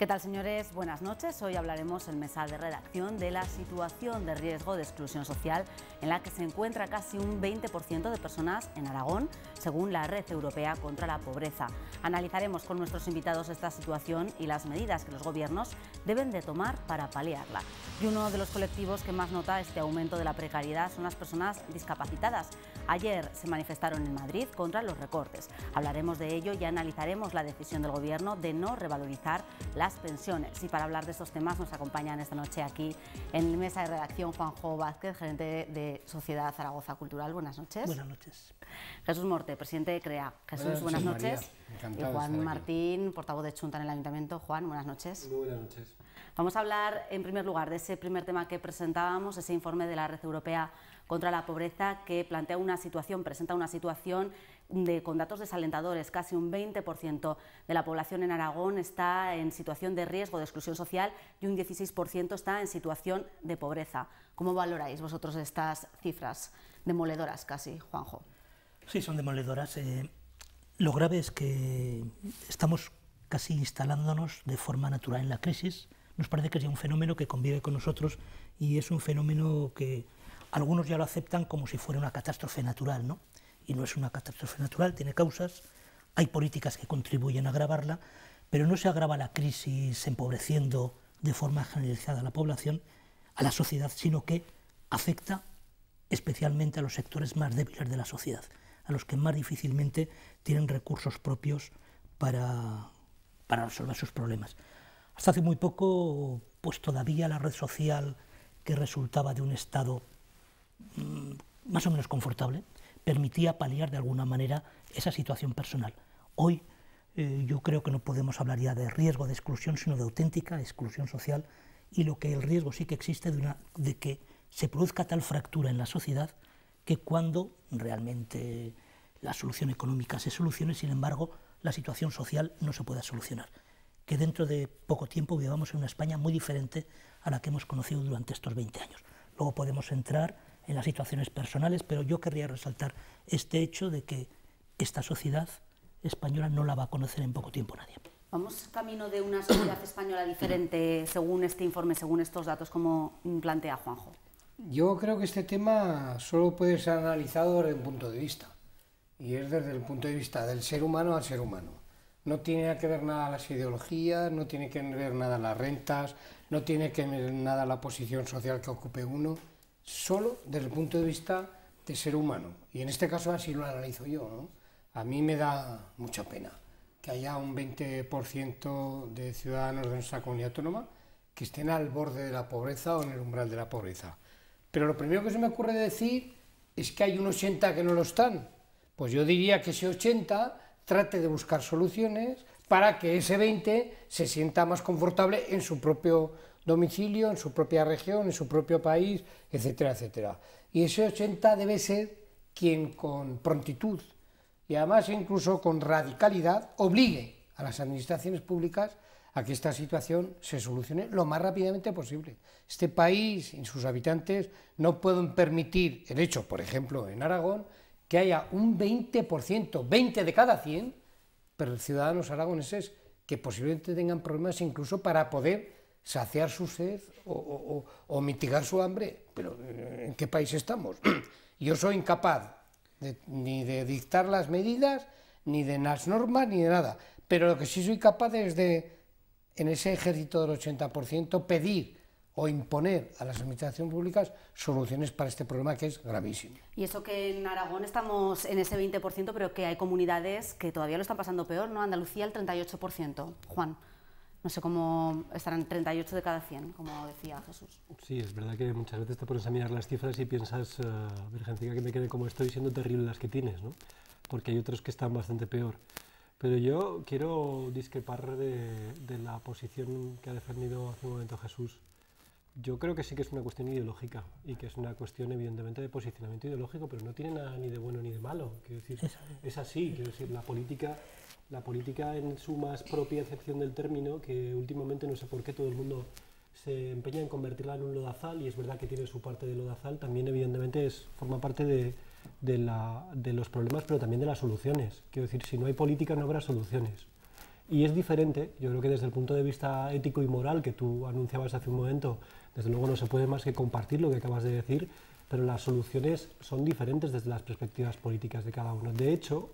¿Qué tal, señores? Buenas noches. Hoy hablaremos en mesa de redacción de la situación de riesgo de exclusión social en la que se encuentra casi un 20% de personas en Aragón, según la Red Europea contra la Pobreza. Analizaremos con nuestros invitados esta situación y las medidas que los gobiernos deben de tomar para paliarla. Y uno de los colectivos que más nota este aumento de la precariedad son las personas discapacitadas. Ayer se manifestaron en Madrid contra los recortes. Hablaremos de ello y analizaremos la decisión del Gobierno de no revalorizar las pensiones. Y para hablar de estos temas nos acompañan esta noche aquí en mesa de redacción Juanjo Vázquez, gerente de Sociedad Zaragoza Cultural. Buenas noches. Buenas noches. Jesús Morte, presidente de CREA. Jesús, buenas noches. Y Juan Martín, portavoz de Chunta en el Ayuntamiento. Juan, buenas noches. Muy buenas noches. Vamos a hablar en primer lugar de ese primer tema que presentábamos, ese informe de la Red Europea contra la Pobreza que plantea presenta una situación con datos desalentadores. Casi un 20% de la población en Aragón está en situación de riesgo de exclusión social y un 16% está en situación de pobreza. ¿Cómo valoráis vosotros estas cifras demoledoras casi, Juanjo? Sí, son demoledoras. Lo grave es que estamos casi instalándonos de forma natural en la crisis. Nos parece que es ya un fenómeno que convive con nosotros y es un fenómeno que algunos ya lo aceptan como si fuera una catástrofe natural, ¿no? Y no es una catástrofe natural, tiene causas, hay políticas que contribuyen a agravarla, pero no se agrava la crisis empobreciendo de forma generalizada a la población, a la sociedad, sino que afecta especialmente a los sectores más débiles de la sociedad, a los que más difícilmente tienen recursos propios para resolver sus problemas. Hasta hace muy poco, pues todavía la red social que resultaba de un estado más o menos confortable permitía paliar de alguna manera esa situación personal. Hoy yo creo que no podemos hablar ya de riesgo de exclusión, sino de auténtica exclusión social, y lo que el riesgo sí que existe de que se produzca tal fractura en la sociedad que cuando realmente la solución económica se solucione, sin embargo, la situación social no se pueda solucionar. Que dentro de poco tiempo vivamos en una España muy diferente a la que hemos conocido durante estos 20 años. Luego podemos entrar en las situaciones personales, pero yo querría resaltar este hecho de que esta sociedad española no la va a conocer en poco tiempo nadie. ¿Vamos camino de una sociedad española diferente según este informe, según estos datos, como plantea Juanjo? Yo creo que este tema solo puede ser analizado desde un punto de vista, y es desde el punto de vista del ser humano al ser humano. No tiene que ver nada las ideologías, no tiene que ver nada las rentas, no tiene que ver nada la posición social que ocupe uno, solo desde el punto de vista del ser humano. Y en este caso así lo analizo yo, ¿no? A mí me da mucha pena que haya un 20% de ciudadanos de nuestra comunidad autónoma que estén al borde de la pobreza o en el umbral de la pobreza. Pero lo primero que se me ocurre decir es que hay un 80% que no lo están. Pues yo diría que ese 80% trate de buscar soluciones para que ese 20% se sienta más confortable en su propio domicilio, en su propia región, en su propio país, etcétera, etcétera. Y ese 80% debe ser quien con prontitud y además incluso con radicalidad obligue a las administraciones públicas a que esta situación se solucione lo más rápidamente posible. Este país y sus habitantes no pueden permitir el hecho, por ejemplo, en Aragón, que haya un 20%, 20 de cada 100, pero ciudadanos aragoneses que posiblemente tengan problemas incluso para poder saciar su sed o mitigar su hambre. Pero ¿en qué país estamos? Yo soy incapaz ni de dictar las medidas, ni de las normas, ni de nada. Pero lo que sí soy capaz es de, en ese ejército del 80%, pedir o imponer a las administraciones públicas soluciones para este problema que es gravísimo. Y eso que en Aragón estamos en ese 20%, pero que hay comunidades que todavía lo están pasando peor, ¿no? Andalucía el 38%. Juan, no sé cómo estarán 38 de cada 100, como decía Jesús. Sí, es verdad que muchas veces te pones a mirar las cifras y piensas, Virgencica, que me quede como estoy, siendo terrible las que tienes, ¿no? Porque hay otros que están bastante peor. Pero yo quiero discrepar de la posición que ha defendido hace un momento Jesús. Yo creo que sí que es una cuestión ideológica y que es una cuestión evidentemente de posicionamiento ideológico, pero no tiene nada ni de bueno ni de malo. Quiero decir, es así, quiero decir, la política en su más propia acepción del término, que últimamente no sé por qué todo el mundo se empeña en convertirla en un lodazal, y es verdad que tiene su parte de lodazal, también evidentemente forma parte de los problemas, pero también de las soluciones. Quiero decir, si no hay política no habrá soluciones. y es diferente. Yo creo que desde el punto de vista ético y moral que tú anunciabas hace un momento, desde luego no se puede más que compartir lo que acabas de decir, pero las soluciones son diferentes desde las perspectivas políticas de cada uno. De hecho,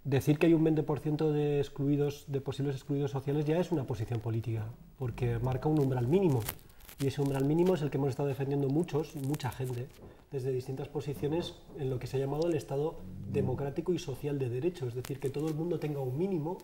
decir que hay un 20% de posibles excluidos sociales ya es una posición política, porque marca un umbral mínimo, y ese umbral mínimo es el que hemos estado defendiendo mucha gente, desde distintas posiciones en lo que se ha llamado el Estado democrático y social de derecho, es decir, que todo el mundo tenga un mínimo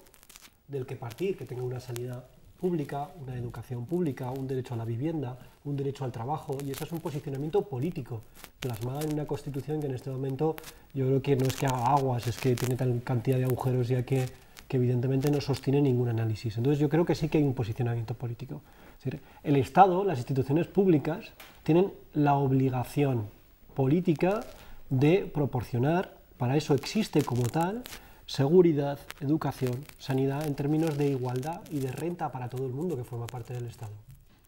del que partir, que tenga una sanidad pública, una educación pública, un derecho a la vivienda, un derecho al trabajo, y eso es un posicionamiento político, plasmado en una Constitución que en este momento yo creo que no es que haga aguas, es que tiene tal cantidad de agujeros ya que evidentemente no sostiene ningún análisis. Entonces yo creo que sí que hay un posicionamiento político. Es decir, el Estado, las instituciones públicas, tienen la obligación política de proporcionar, para eso existe como tal, seguridad, educación, sanidad en términos de igualdad y de renta para todo el mundo que forma parte del Estado.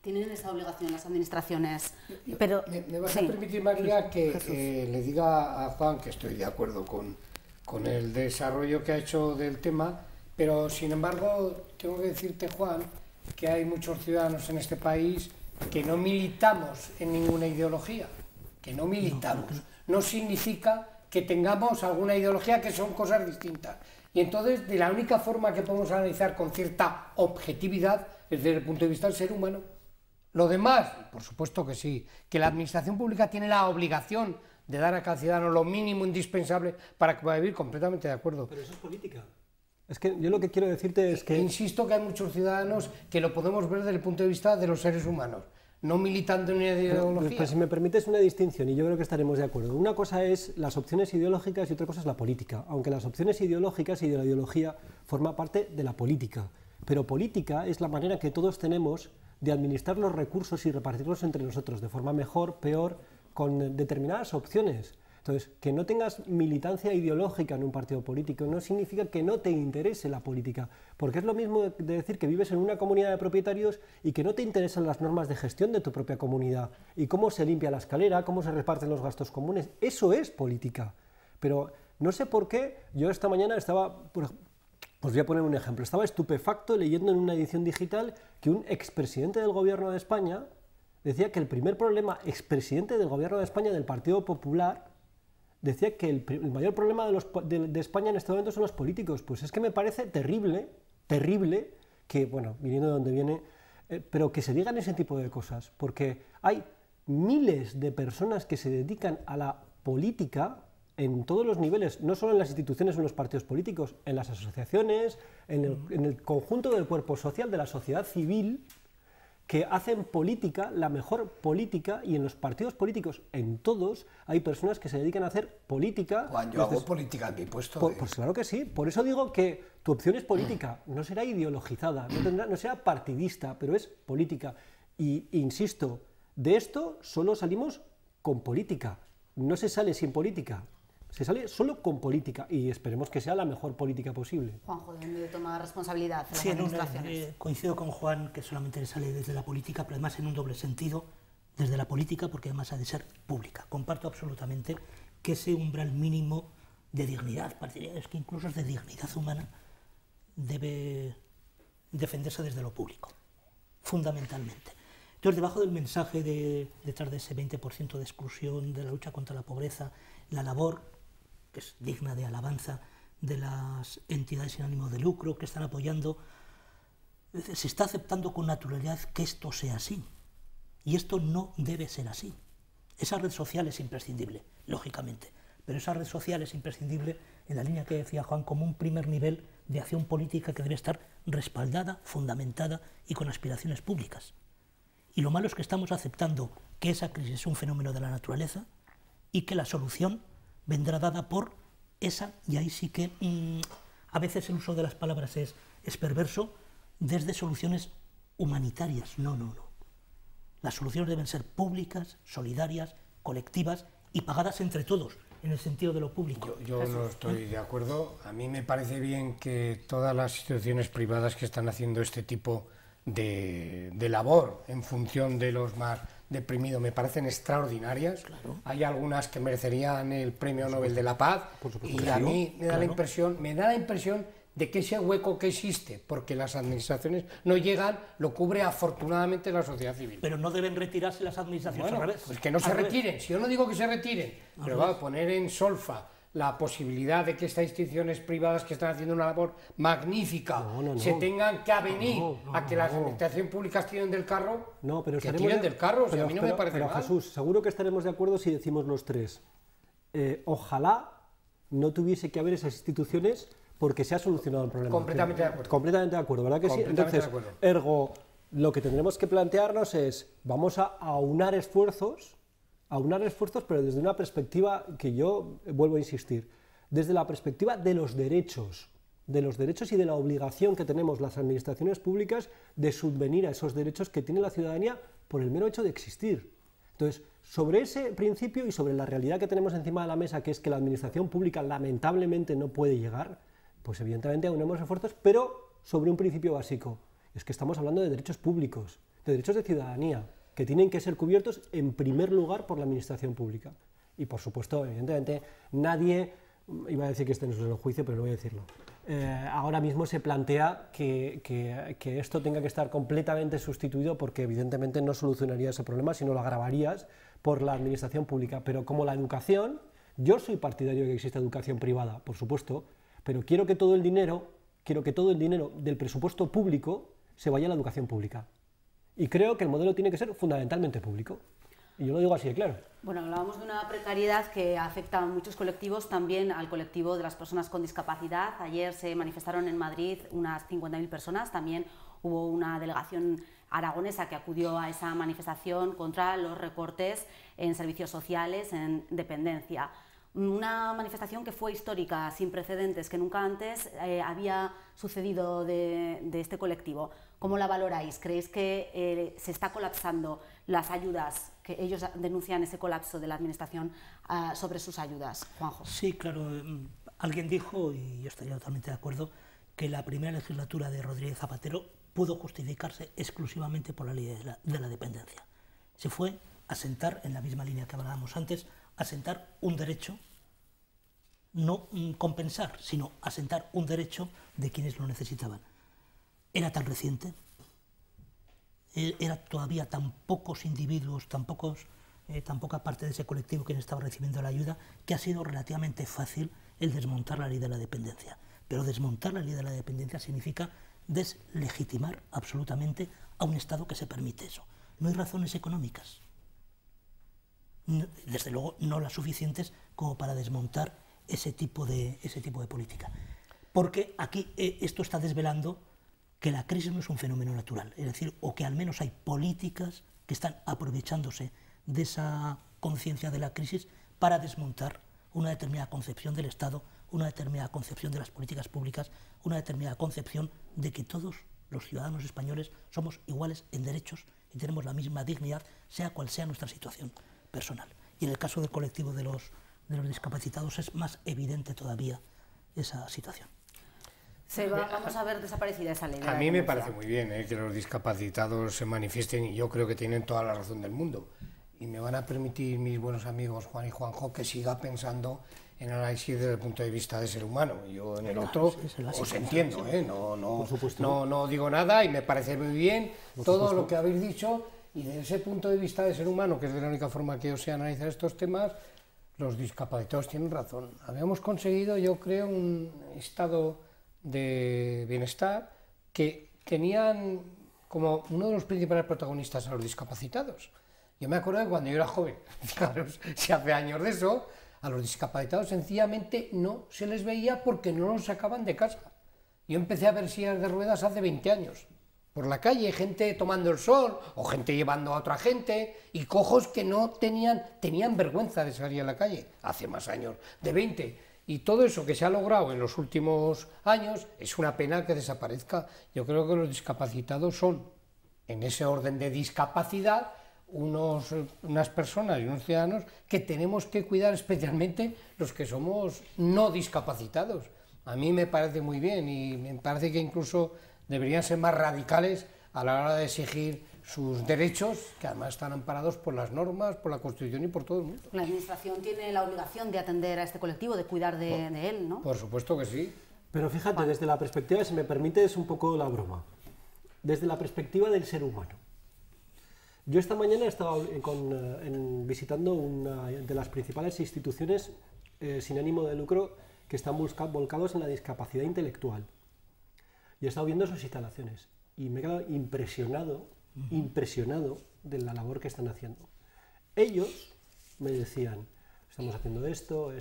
Tienen esa obligación las administraciones, pero... ¿Me vas a permitir, María, que le diga a Juan que estoy de acuerdo con el desarrollo que ha hecho del tema, pero sin embargo tengo que decirte, Juan, que hay muchos ciudadanos en este país que no militamos en ninguna ideología, que no militamos. No significa que tengamos alguna ideología, que son cosas distintas. Y entonces, de la única forma que podemos analizar con cierta objetividad es desde el punto de vista del ser humano. Lo demás, por supuesto que sí, que la administración pública tiene la obligación de dar a cada ciudadano lo mínimo indispensable para que pueda vivir, completamente de acuerdo. Pero eso es política. Es que yo lo que quiero decirte es que... Insisto que hay muchos ciudadanos que lo podemos ver desde el punto de vista de los seres humanos, no militando en una ideología. Pues si me permites una distinción, y yo creo que estaremos de acuerdo. Una cosa es las opciones ideológicas y otra cosa es la política, aunque las opciones ideológicas y de la ideología forman parte de la política. Pero política es la manera que todos tenemos de administrar los recursos y repartirlos entre nosotros, de forma mejor, peor, con determinadas opciones. Entonces, que no tengas militancia ideológica en un partido político no significa que no te interese la política, porque es lo mismo de decir que vives en una comunidad de propietarios y que no te interesan las normas de gestión de tu propia comunidad, y cómo se limpia la escalera, cómo se reparten los gastos comunes. Eso es política. Pero no sé por qué, yo esta mañana estaba... Os voy a poner un ejemplo. Estaba estupefacto leyendo en una edición digital que un expresidente del Gobierno de España decía que el primer problema, expresidente del Gobierno de España del Partido Popular, decía que el mayor problema de España en este momento son los políticos. Pues es que me parece terrible que, bueno, viniendo de donde viene, pero que se digan ese tipo de cosas, porque hay miles de personas que se dedican a la política en todos los niveles, no solo en las instituciones o en los partidos políticos, en las asociaciones, en el conjunto del cuerpo social, de la sociedad civil, que hacen política, la mejor política, y en los partidos políticos, en todos, hay personas que se dedican a hacer política. Juan, yo hago política en mi puesto. Pues claro que sí, por eso digo que tu opción es política, no será ideologizada, no será partidista, pero es política. Y insisto, de esto solo salimos con política, no se sale sin política. Se sale solo con política y esperemos que sea la mejor política posible. Juanjo, ¿dónde toma responsabilidad de las Sí, administraciones? coincido con Juan que solamente le sale desde la política, pero además en un doble sentido, desde la política, porque además ha de ser pública. Comparto absolutamente que ese umbral mínimo de dignidad, es que incluso es de dignidad humana, debe defenderse desde lo público, fundamentalmente. Entonces, debajo del mensaje detrás de ese 20% de exclusión, de la lucha contra la pobreza, la labor, que es digna de alabanza, de las entidades sin ánimo de lucro que están apoyando, se está aceptando con naturalidad que esto sea así. Y esto no debe ser así. Esa red social es imprescindible, lógicamente, pero esa red social es imprescindible en la línea que decía Juan como un primer nivel de acción política que debe estar respaldada, fundamentada y con aspiraciones públicas. Y lo malo es que estamos aceptando que esa crisis es un fenómeno de la naturaleza y que la solución vendrá dada por esa, y ahí sí que a veces el uso de las palabras es perverso, desde soluciones humanitarias. No. Las soluciones deben ser públicas, solidarias, colectivas y pagadas entre todos, en el sentido de lo público. Yo no estoy de acuerdo. A mí me parece bien que todas las instituciones privadas que están haciendo este tipo de labor en función de los más deprimidos me parecen extraordinarias. Claro. Hay algunas que merecerían el Premio Nobel de la Paz y a mí me da la impresión de que ese hueco que existe, porque las administraciones no llegan, lo cubre afortunadamente la sociedad civil. Pero no deben retirarse las administraciones, Bueno, al revés. pues que no se retiren, si yo no digo que se retiren, pero va a poner en solfa la posibilidad de que estas instituciones privadas que están haciendo una labor magnífica se tengan que avenir a que las administraciones públicas tiren del carro, pero que tiren del carro, o sea, a mí no me parece mal. Jesús, seguro que estaremos de acuerdo si decimos los tres, ojalá no tuviese que haber esas instituciones porque se ha solucionado el problema. Completamente de acuerdo. Completamente de acuerdo, ¿verdad que sí? Entonces, ergo, lo que tendremos que plantearnos es, vamos a aunar esfuerzos, pero desde una perspectiva que yo vuelvo a insistir, desde la perspectiva de los derechos y de la obligación que tenemos las administraciones públicas de subvenir a esos derechos que tiene la ciudadanía por el mero hecho de existir. Entonces, sobre ese principio y sobre la realidad que tenemos encima de la mesa, que es que la administración pública lamentablemente no puede llegar, pues evidentemente aunemos esfuerzos, pero sobre un principio básico, es que estamos hablando de derechos públicos, de derechos de ciudadanía, que tienen que ser cubiertos en primer lugar por la administración pública. Y por supuesto, evidentemente, nadie, iba a decir que esté en su juicio, pero no voy a decirlo, ahora mismo se plantea que esto tenga que estar completamente sustituido porque evidentemente no solucionaría ese problema, sino lo agravarías por la administración pública. Pero como la educación, yo soy partidario de que exista educación privada, por supuesto, pero quiero que todo el dinero del presupuesto público se vaya a la educación pública. Y creo que el modelo tiene que ser fundamentalmente público. Y yo lo digo así de claro. Bueno, hablábamos de una precariedad que afecta a muchos colectivos, también al colectivo de las personas con discapacidad. Ayer se manifestaron en Madrid unas 50.000 personas, también hubo una delegación aragonesa que acudió a esa manifestación contra los recortes en servicios sociales, en dependencia. Una manifestación que fue histórica, sin precedentes, que nunca antes había sucedido de este colectivo. ¿Cómo la valoráis? ¿Creéis que se está colapsando las ayudas, que ellos denuncian ese colapso de la administración sobre sus ayudas? Juanjo. Sí, claro. Alguien dijo, y yo estaría totalmente de acuerdo, que la primera legislatura de Rodríguez Zapatero pudo justificarse exclusivamente por la ley de la dependencia. Se fue a sentar, en la misma línea que hablábamos antes, asentar un derecho, no compensar, sino asentar un derecho de quienes lo necesitaban. Era tan reciente, era todavía tan pocos individuos, tan poca parte de ese colectivo que estaba recibiendo la ayuda, que ha sido relativamente fácil el desmontar la ley de la dependencia. Pero desmontar la ley de la dependencia significa deslegitimar absolutamente a un Estado que se permite eso. No hay razones económicas, desde luego no las suficientes como para desmontar ese tipo de política. Porque aquí esto está desvelando que la crisis no es un fenómeno natural, es decir, o que al menos hay políticas que están aprovechándose de esa conciencia de la crisis para desmontar una determinada concepción del Estado, una determinada concepción de las políticas públicas, una determinada concepción de que todos los ciudadanos españoles somos iguales en derechos y tenemos la misma dignidad, sea cual sea nuestra situación personal. Y en el caso del colectivo de los discapacitados es más evidente todavía esa situación. Vamos a ver desaparecida esa ley. A mí me parece muy bien que los discapacitados se manifiesten y yo creo que tienen toda la razón del mundo. Y me van a permitir mis buenos amigos Juan y Juanjo que siga pensando en análisis desde el punto de vista del ser humano. Yo en el otro os entiendo, no digo nada y me parece muy bien todo lo que habéis dicho. Y desde ese punto de vista del ser humano, que es de la única forma que yo sé analizar estos temas, los discapacitados tienen razón. Habíamos conseguido, yo creo, un estado de bienestar que tenían como uno de los principales protagonistas a los discapacitados. Yo me acuerdo de cuando yo era joven, fijaros, si hace años de eso, a los discapacitados sencillamente no se les veía porque no los sacaban de casa. Yo empecé a ver sillas de ruedas hace 20 años. Por la calle, gente tomando el sol, o gente llevando a otra gente, y cojos que no tenían vergüenza de salir a la calle, hace más años, de 20. Y todo eso que se ha logrado en los últimos años, es una pena que desaparezca. Yo creo que los discapacitados son, en ese orden de discapacidad, unas personas y unos ciudadanos que tenemos que cuidar, especialmente los que somos no discapacitados. A mí me parece muy bien y me parece que incluso deberían ser más radicales a la hora de exigir sus derechos, que además están amparados por las normas, por la Constitución y por todo el mundo. La Administración tiene la obligación de atender a este colectivo, de cuidar de él, ¿no? Por supuesto que sí. Pero fíjate, desde la perspectiva, si me permites un poco la broma, desde la perspectiva del ser humano. Yo esta mañana estaba visitando una de las principales instituciones sin ánimo de lucro que están volcados en la discapacidad intelectual. Y he estado viendo sus instalaciones y me he quedado impresionado de la labor que están haciendo. Ellos me decían, estamos haciendo esto.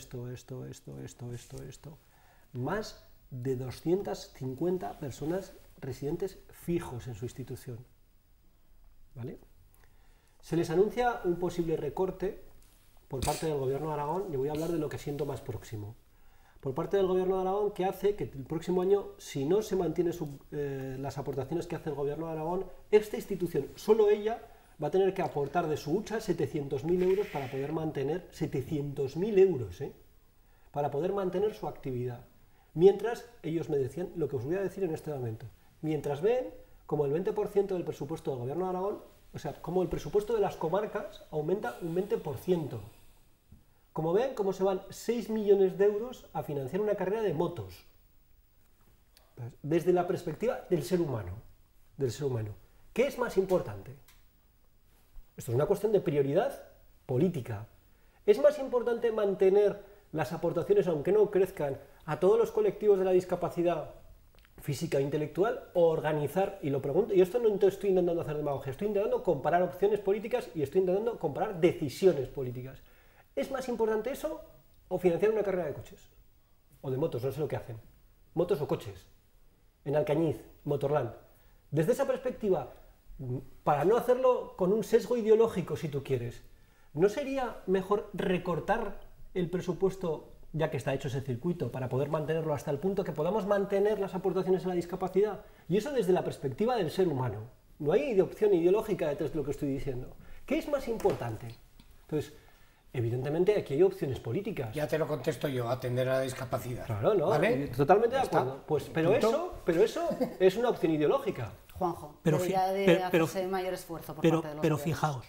Más de 250 personas residentes fijos en su institución. ¿Vale? Se les anuncia un posible recorte por parte del Gobierno de Aragón, y voy a hablar de lo que siento más próximo. Por parte del Gobierno de Aragón, que hace que el próximo año, si no se mantienen las aportaciones que hace el Gobierno de Aragón, esta institución, solo ella, va a tener que aportar de su hucha 700.000 euros para poder mantener, 700.000 euros, para poder mantener su actividad. Mientras, ellos me decían lo que os voy a decir en este momento, mientras ven como el 20% del presupuesto del Gobierno de Aragón, o sea, como el presupuesto de las comarcas aumenta un 20%. Como ven, cómo se van 6 millones de euros a financiar una carrera de motos. Desde la perspectiva del ser humano. ¿Qué es más importante? Esto es una cuestión de prioridad política. ¿Es más importante mantener las aportaciones, aunque no crezcan, a todos los colectivos de la discapacidad física e intelectual, o organizar, y lo pregunto, y esto no estoy intentando hacer demagogia, estoy intentando comparar opciones políticas y estoy intentando comparar decisiones políticas? ¿Es más importante eso o financiar una carrera de coches? O de motos, no sé lo que hacen. Motos o coches. En Alcañiz, Motorland. Desde esa perspectiva, para no hacerlo con un sesgo ideológico, si tú quieres, ¿no sería mejor recortar el presupuesto, ya que está hecho ese circuito, para poder mantenerlo hasta el punto que podamos mantener las aportaciones a la discapacidad? Y eso desde la perspectiva del ser humano. No hay opción ideológica detrás de lo que estoy diciendo. ¿Qué es más importante? Entonces, evidentemente aquí hay opciones políticas. Ya te lo contesto yo, atender a la discapacidad. Claro, ¿no? ¿Vale? Totalmente de acuerdo. Pues, pero eso es una opción ideológica. Juanjo, Pero debería hacerse mayor esfuerzo por parte de los pero gobiernos. fijaos,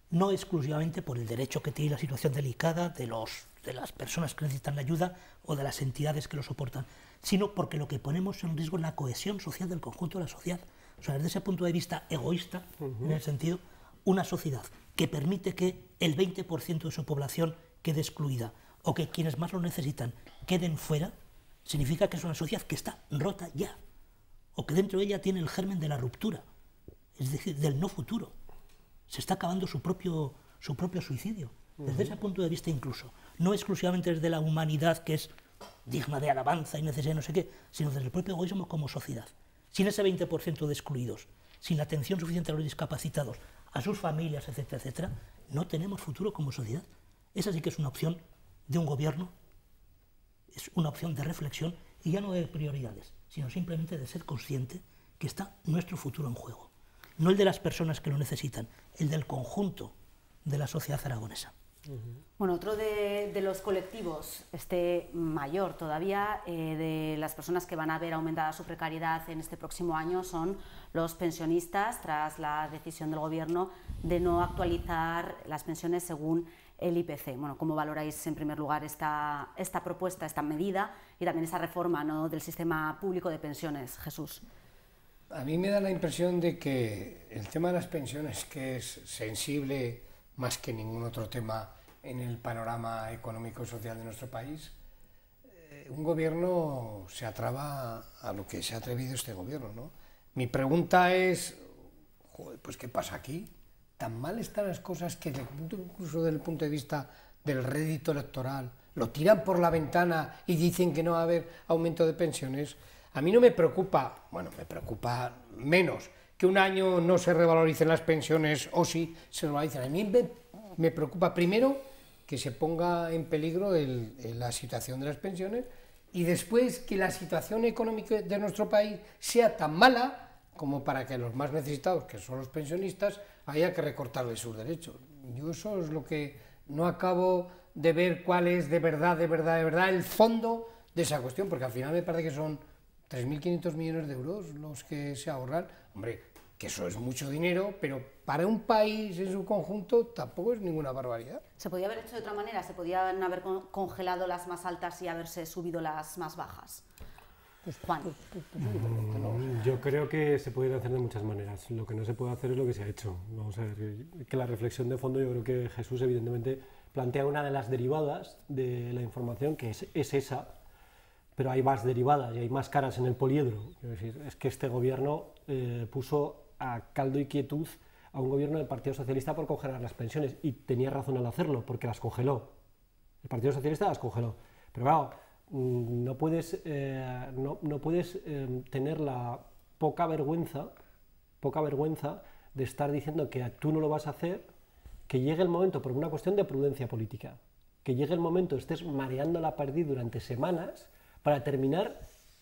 no exclusivamente por el derecho que tiene la situación delicada de las personas que necesitan la ayuda o de las entidades que lo soportan, sino porque lo que ponemos en riesgo es la cohesión social del conjunto de la sociedad. O sea, desde ese punto de vista egoísta, en el sentido, una sociedad que permite que el 20% de su población quede excluida o que quienes más lo necesitan queden fuera, significa que es una sociedad que está rota ya, o que dentro de ella tiene el germen de la ruptura, es decir, del no futuro. Se está acabando su propio suicidio. Desde ese punto de vista incluso, no exclusivamente desde la humanidad, que es digna de alabanza y necesaria no sé qué, sino desde el propio egoísmo como sociedad. Sin ese 20% de excluidos, sin la atención suficiente a los discapacitados, a sus familias, etcétera, etcétera, no tenemos futuro como sociedad. Esa sí que es una opción de un gobierno, es una opción de reflexión y ya no de prioridades, sino simplemente de ser consciente que está nuestro futuro en juego. No el de las personas que lo necesitan, el del conjunto de la sociedad aragonesa. Bueno, otro de los colectivos, mayor todavía, de las personas que van a ver aumentada su precariedad en este próximo año son los pensionistas, tras la decisión del Gobierno de no actualizar las pensiones según el IPC. Bueno, ¿cómo valoráis en primer lugar esta propuesta, esta medida y también esa reforma, ¿no?, del sistema público de pensiones? Jesús. A mí me da la impresión de que el tema de las pensiones, que es sensible más que ningún otro tema en el panorama económico y social de nuestro país, un gobierno se atreva a lo que se ha atrevido este gobierno, ¿no? Mi pregunta es, joder, pues ¿qué pasa aquí? ¿Tan mal están las cosas que incluso desde el punto de vista del rédito electoral lo tiran por la ventana y dicen que no va a haber aumento de pensiones? A mí no me preocupa, bueno, me preocupa menos que un año no se revaloricen las pensiones o sí se revaloricen. A mí me preocupa primero que se ponga en peligro la situación de las pensiones y después que la situación económica de nuestro país sea tan mala como para que los más necesitados, que son los pensionistas, haya que recortarles sus derechos. Yo eso es lo que no acabo de ver cuál es de verdad el fondo de esa cuestión, porque al final me parece que son 3.500 millones de euros los que se ahorran. Hombre, que eso es mucho dinero, pero para un país en su conjunto tampoco es ninguna barbaridad. ¿Se podía haber hecho de otra manera? ¿Se podían haber congelado las más altas y haberse subido las más bajas? Juan. Yo creo que se pueden hacer de muchas maneras. Lo que no se puede hacer es lo que se ha hecho. Vamos a ver, que la reflexión de fondo, yo creo que Jesús evidentemente plantea una de las derivadas de la información, que es esa, pero hay más derivadas y hay más caras en el poliedro. Es decir, es que este gobierno puso a caldo y quietud a un gobierno del Partido Socialista por congelar las pensiones, y tenía razón al hacerlo, porque las congeló. El Partido Socialista las congeló. Pero claro, no puedes tener la poca vergüenza de estar diciendo que tú no lo vas a hacer, que llegue el momento, por una cuestión de prudencia política, que llegue el momento, estés mareando la perdiz durante semanas para terminar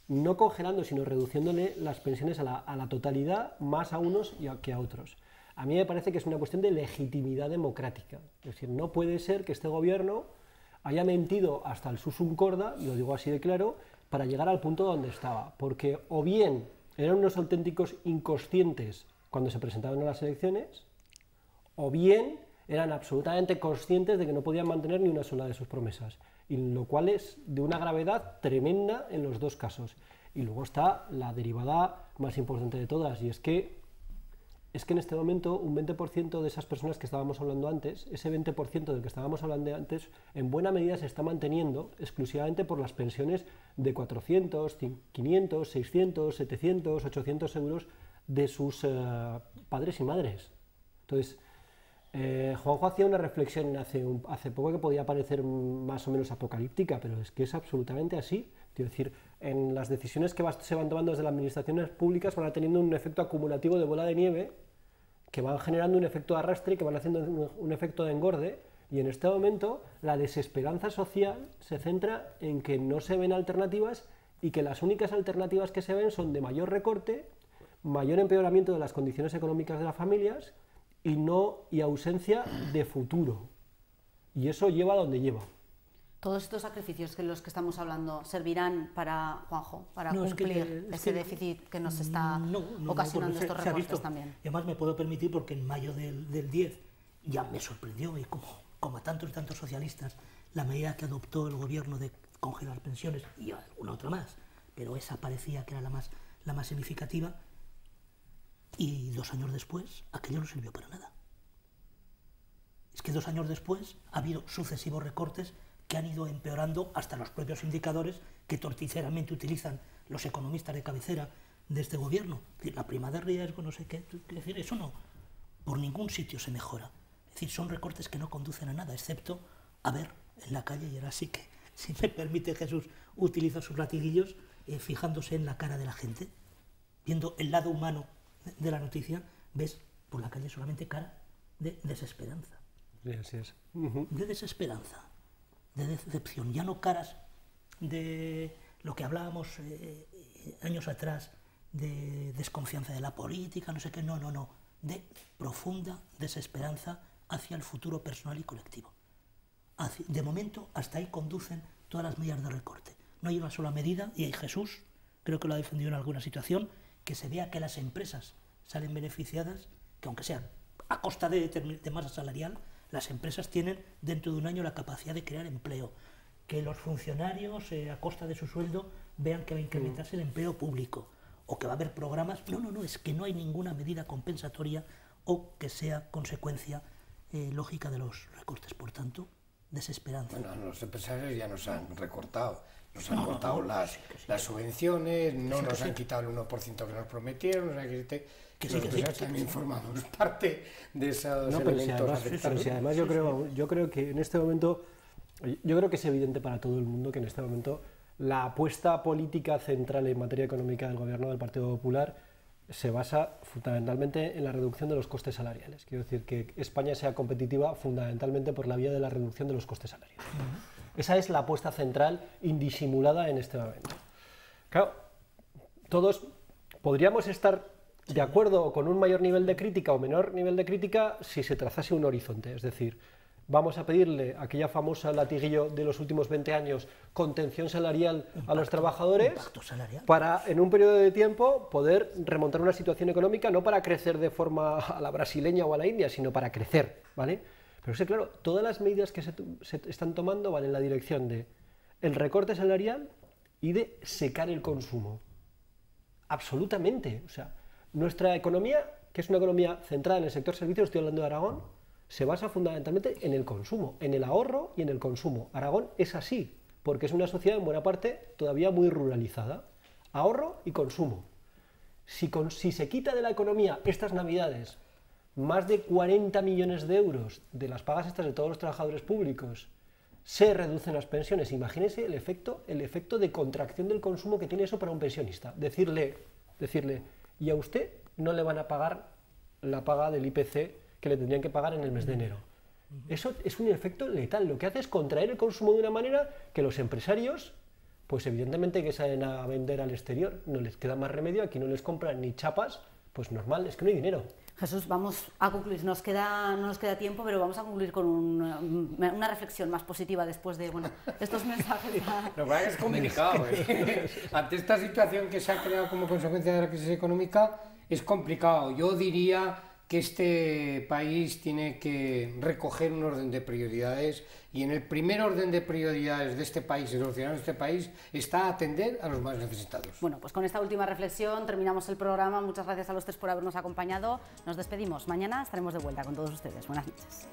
no congelando, sino reduciéndole las pensiones a la totalidad, más a unos que a otros. A mí me parece que es una cuestión de legitimidad democrática. Es decir, no puede ser que este gobierno haya mentido hasta el susum corda, y lo digo así de claro, para llegar al punto donde estaba. Porque o bien eran unos auténticos inconscientes cuando se presentaban a las elecciones, o bien eran absolutamente conscientes de que no podían mantener ni una sola de sus promesas. Y lo cual es de una gravedad tremenda en los dos casos. Y luego está la derivada más importante de todas, y es que en este momento un 20% de esas personas que estábamos hablando antes, ese 20% del que estábamos hablando antes, en buena medida se está manteniendo exclusivamente por las pensiones de 400, 500, 600, 700, 800 euros de sus padres y madres. Entonces, Juanjo hacía una reflexión hace poco que podía parecer más o menos apocalíptica, pero es que es absolutamente así. Quiero decir, en las decisiones que se van tomando desde las administraciones públicas van teniendo un efecto acumulativo de bola de nieve, que van generando un efecto de arrastre, que van haciendo un efecto de engorde, y en este momento la desesperanza social se centra en que no se ven alternativas, y que las únicas alternativas que se ven son de mayor recorte, mayor empeoramiento de las condiciones económicas de las familias y ausencia de futuro. Y eso lleva a donde lleva. Todos estos sacrificios que los que estamos hablando servirán para, Juanjo, para cumplir ese déficit que nos está ocasionando estos recortes también. Además me puedo permitir, porque en mayo del 10 ya me sorprendió, y como a tantos y tantos socialistas, la medida que adoptó el gobierno de congelar pensiones, y alguna otra más, pero esa parecía que era la más significativa, y 2 años después aquello no sirvió para nada. Es que 2 años después ha habido sucesivos recortes que han ido empeorando hasta los propios indicadores que torticeramente utilizan los economistas de cabecera de este gobierno. Es decir, la prima de riesgo, no sé qué, es decir, eso no, por ningún sitio se mejora. Es decir, son recortes que no conducen a nada, excepto a ver en la calle, y ahora sí que, si me permite Jesús, utiliza sus latiguillos, fijándose en la cara de la gente, viendo el lado humano de la noticia, ves por la calle solamente cara de desesperanza. Sí, así es. De desesperanza, de decepción, ya no caras de lo que hablábamos años atrás, de desconfianza de la política, no sé qué, no, de profunda desesperanza hacia el futuro personal y colectivo. De momento, hasta ahí conducen todas las medidas de recorte. No hay una sola medida, y Jesús creo que lo ha defendido en alguna situación, que se vea que las empresas salen beneficiadas, que aunque sea a costa de masa salarial, las empresas tienen dentro de un año la capacidad de crear empleo, que los funcionarios a costa de su sueldo vean que va a incrementarse el empleo público, o que va a haber programas. No, es que no hay ninguna medida compensatoria o que sea consecuencia lógica de los recortes. Por tanto, desesperanza. Bueno, los empresarios ya nos han recortado. Nos han cortado las subvenciones, no nos han quitado el 1% que nos prometieron, o sea que los empresarios también formamos parte de esos elementos afectados. Pero si además yo creo que en este momento, yo creo que es evidente para todo el mundo que en este momento la apuesta política central en materia económica del gobierno del Partido Popular se basa fundamentalmente en la reducción de los costes salariales. Quiero decir que España sea competitiva fundamentalmente por la vía de la reducción de los costes salariales. Esa es la apuesta central indisimulada en este momento. Claro, todos podríamos estar de acuerdo con un mayor nivel de crítica o menor nivel de crítica si se trazase un horizonte, es decir, vamos a pedirle aquella famosa latiguillo de los últimos 20 años, contención salarial a los trabajadores, para en un periodo de tiempo poder remontar una situación económica, no para crecer de forma a la brasileña o a la india, sino para crecer, ¿vale? Pero sí, claro, todas las medidas que se están tomando van en la dirección de el recorte salarial y de secar el consumo. Absolutamente. O sea, nuestra economía, que es una economía centrada en el sector servicios, estoy hablando de Aragón, se basa fundamentalmente en el consumo, en el ahorro y en el consumo. Aragón es así, porque es una sociedad en buena parte todavía muy ruralizada. Ahorro y consumo. Si se quita de la economía estas navidades más de 40 millones de euros de las pagas extras de todos los trabajadores públicos, se reducen las pensiones. Imagínense el efecto de contracción del consumo que tiene eso para un pensionista. Decirle, y a usted no le van a pagar la paga del IPC que le tendrían que pagar en el mes de enero. Eso es un efecto letal. Lo que hace es contraer el consumo de una manera que los empresarios, pues evidentemente que salen a vender al exterior, no les queda más remedio, aquí no les compran ni chapas, pues normal, es que no hay dinero. Jesús, vamos a concluir, no nos queda tiempo, pero vamos a concluir con una reflexión más positiva después de estos mensajes. Lo que pasa es que es complicado. Ante esta situación que se ha creado como consecuencia de la crisis económica, es complicado. Yo diría que este país tiene que recoger un orden de prioridades y en el primer orden de prioridades de este país y de los ciudadanos de este país está atender a los más necesitados. Bueno, pues con esta última reflexión terminamos el programa. Muchas gracias a los tres por habernos acompañado. Nos despedimos. Mañana estaremos de vuelta con todos ustedes. Buenas noches.